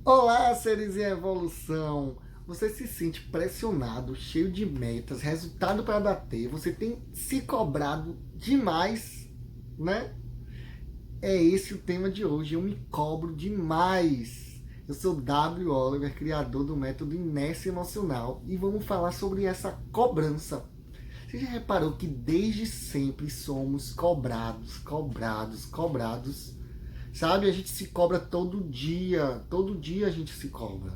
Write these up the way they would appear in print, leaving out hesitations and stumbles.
Olá, seres em evolução! Você se sente pressionado, cheio de metas, resultado para bater, você tem se cobrado demais, né? É esse o tema de hoje. Eu me cobro demais. Eu sou W. Oliver, criador do método Inércia Emocional, e vamos falar sobre essa cobrança. Você já reparou que desde sempre somos cobrados? Sabe, a gente se cobra todo dia a gente se cobra.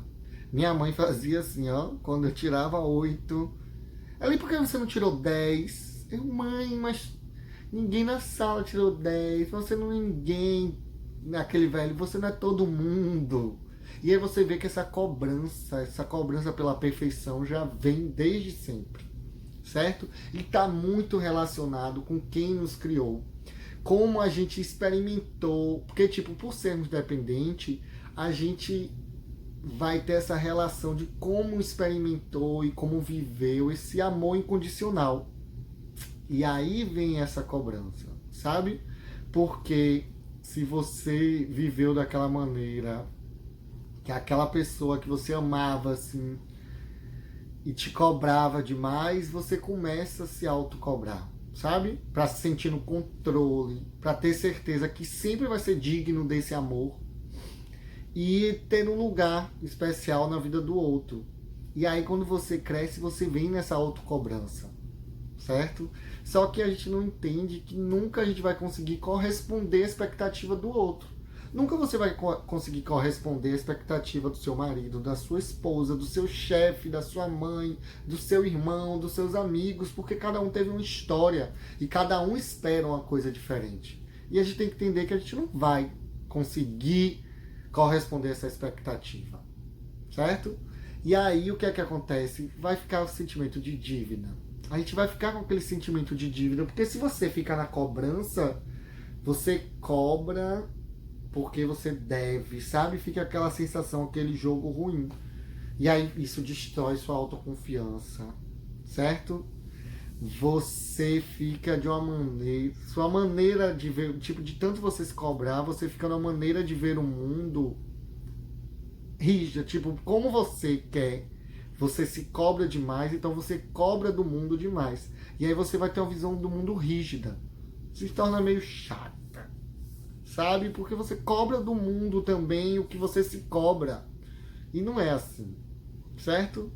Minha mãe fazia assim, ó, quando eu tirava 8. Ela, e por que você não tirou 10? Eu, mãe, mas ninguém na sala tirou 10. Você não é ninguém, naquele velho, você não é todo mundo. E aí você vê que essa cobrança pela perfeição já vem desde sempre, certo? E está muito relacionado com quem nos criou, como a gente experimentou, porque tipo, por sermos dependentes, a gente vai ter essa relação de como experimentou e como viveu esse amor incondicional. E aí vem essa cobrança, sabe? Porque se você viveu daquela maneira, que aquela pessoa que você amava assim e te cobrava demais, você começa a se autocobrar, sabe? Para se sentir no controle, para ter certeza que sempre vai ser digno desse amor e ter um lugar especial na vida do outro. E aí quando você cresce, você vem nessa autocobrança, certo? Só que a gente não entende que nunca a gente vai conseguir corresponder à expectativa do outro. Nunca você vai conseguir corresponder à expectativa do seu marido, da sua esposa, do seu chefe, da sua mãe, do seu irmão, dos seus amigos, porque cada um teve uma história e cada um espera uma coisa diferente. E a gente tem que entender que a gente não vai conseguir corresponder a essa expectativa, certo? E aí o que é que acontece? Vai ficar o sentimento de dívida. A gente vai ficar com aquele sentimento de dívida, porque se você fica na cobrança, você cobra porque você deve, sabe? Fica aquela sensação, aquele jogo ruim. E aí isso destrói sua autoconfiança, certo? Você fica de uma maneira, sua maneira de ver, tipo, de tanto você se cobrar, você fica numa maneira de ver o mundo rígida, tipo, como você quer, você se cobra demais, então você cobra do mundo demais. E aí você vai ter uma visão do mundo rígida. Se torna meio chata, sabe? Porque você cobra do mundo também o que você se cobra. E não é assim, certo?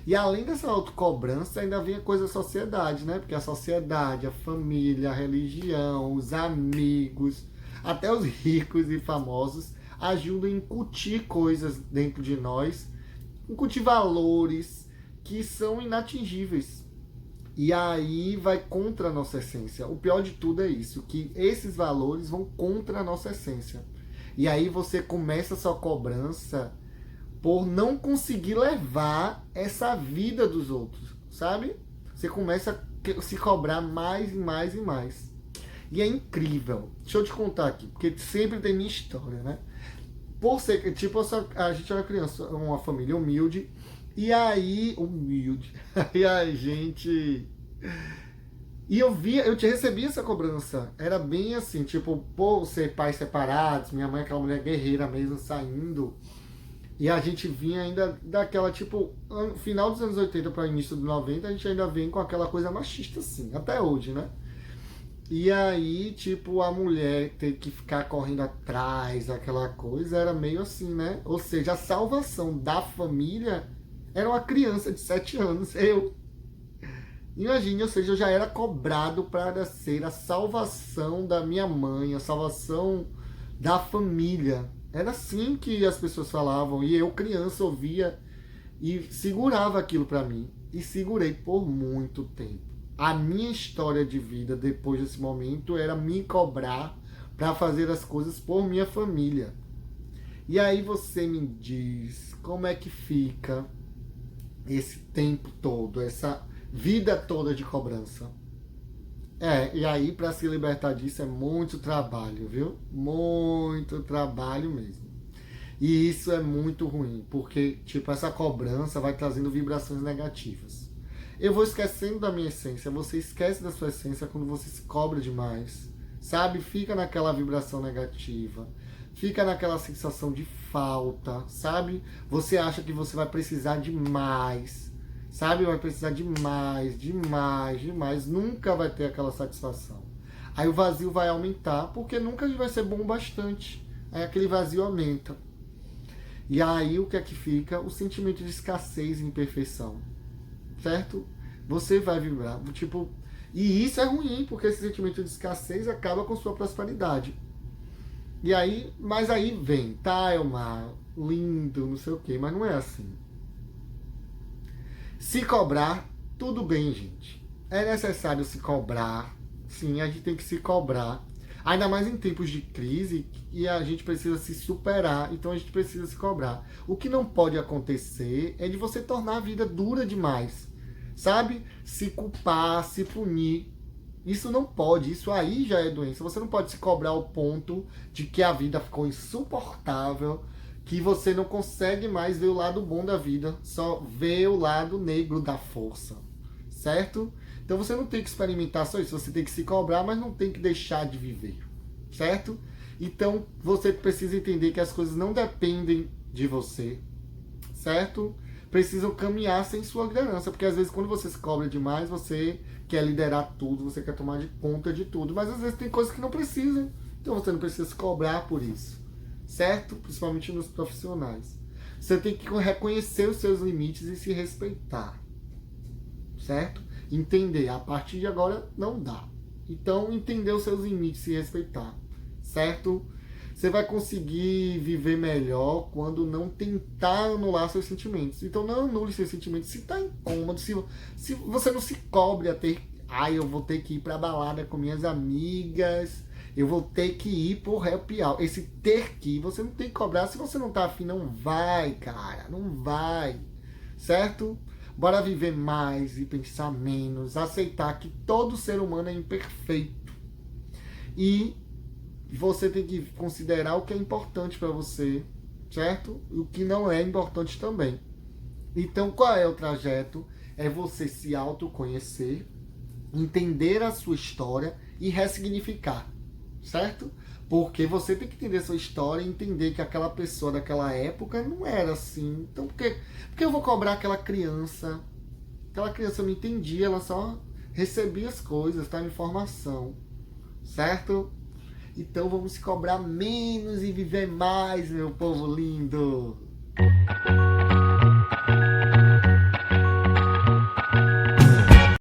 E além dessa autocobrança, ainda vem a coisa da sociedade, né? Porque a sociedade, a família, a religião, os amigos, até os ricos e famosos ajudam a incutir coisas dentro de nós, incutir valores que são inatingíveis. E aí vai contra a nossa essência. O pior de tudo é isso, que esses valores vão contra a nossa essência. E aí você começa a sua cobrança por não conseguir levar essa vida dos outros, sabe? Você começa a se cobrar mais e mais e mais. E é incrível. Deixa eu te contar aqui, porque sempre tem minha história, né? Por ser, tipo, a gente era criança, uma família humilde, e aí, humilde, e a gente. E eu te recebi essa cobrança. Era bem assim, tipo, por ser pais separados, minha mãe é aquela mulher guerreira mesmo, saindo. E a gente vinha ainda daquela, tipo, final dos anos 80 para início dos 90, a gente ainda vem com aquela coisa machista, assim, até hoje, né? E aí, tipo, a mulher ter que ficar correndo atrás, aquela coisa, era meio assim, né? Ou seja, a salvação da família era uma criança de 7 anos, eu. Imagine, ou seja, eu já era cobrado para ser a salvação da minha mãe, a salvação da família. Era assim que as pessoas falavam e eu, criança, ouvia e segurava aquilo para mim. E segurei por muito tempo. A minha história de vida depois desse momento era me cobrar para fazer as coisas por minha família. E aí você me diz como é que fica esse tempo todo, essa vida toda de cobrança. E aí para se libertar disso é muito trabalho, viu? Muito trabalho mesmo. E isso é muito ruim, porque tipo essa cobrança vai trazendo vibrações negativas. Eu vou esquecendo da minha essência, você esquece da sua essência quando você se cobra demais, sabe? Fica naquela vibração negativa. fica naquela sensação de falta, sabe? Você acha que você vai precisar de mais, sabe? Vai precisar de mais, de mais, de mais. Nunca vai ter aquela satisfação. Aí o vazio vai aumentar, porque nunca vai ser bom o bastante. Aí aquele vazio aumenta. E aí o que é que fica? O sentimento de escassez e imperfeição, certo? Você vai vibrar, tipo... E isso é ruim, porque esse sentimento de escassez acaba com sua prosperidade. E aí, mas aí vem, tá, Elmar, lindo, não sei o quê, mas não é assim. Se cobrar, tudo bem, gente. É necessário se cobrar, sim, a gente tem que se cobrar. Ainda mais em tempos de crise, e a gente precisa se superar, então a gente precisa se cobrar. O que não pode acontecer é de você tornar a vida dura demais, sabe? Se culpar, se punir. Isso não pode, isso aí já é doença. Você não pode se cobrar ao ponto de que a vida ficou insuportável, que você não consegue mais ver o lado bom da vida, só vê o lado negro da força, certo? Então você não tem que experimentar só isso, você tem que se cobrar, mas não tem que deixar de viver, certo? Então você precisa entender que as coisas não dependem de você, certo? Precisam caminhar sem sua liderança, porque às vezes quando você se cobra demais, você quer liderar tudo, você quer tomar de conta de tudo, mas às vezes tem coisas que não precisam, então você não precisa se cobrar por isso, certo? Principalmente nos profissionais. Você tem que reconhecer os seus limites e se respeitar, certo? Entender, a partir de agora não dá. Então, entender os seus limites e se respeitar, certo? Você vai conseguir viver melhor quando não tentar anular seus sentimentos. Então, não anule seus sentimentos. Se tá incômodo, se você não se cobre a ter... eu vou ter que ir pra balada com minhas amigas, eu vou ter que ir pro happy hour. Esse ter que ir, você não tem que cobrar. Se você não tá afim, não vai, cara. Não vai, certo? Bora viver mais e pensar menos, aceitar que todo ser humano é imperfeito. E você tem que considerar o que é importante para você, certo? E o que não é importante também. Então, qual é o trajeto? É você se autoconhecer, entender a sua história e ressignificar, certo? Porque você tem que entender a sua história e entender que aquela pessoa daquela época não era assim. Então, por que eu vou cobrar aquela criança? Aquela criança não entendia, ela só recebia as coisas, tá? Informação, certo? Então vamos se cobrar menos e viver mais, meu povo lindo!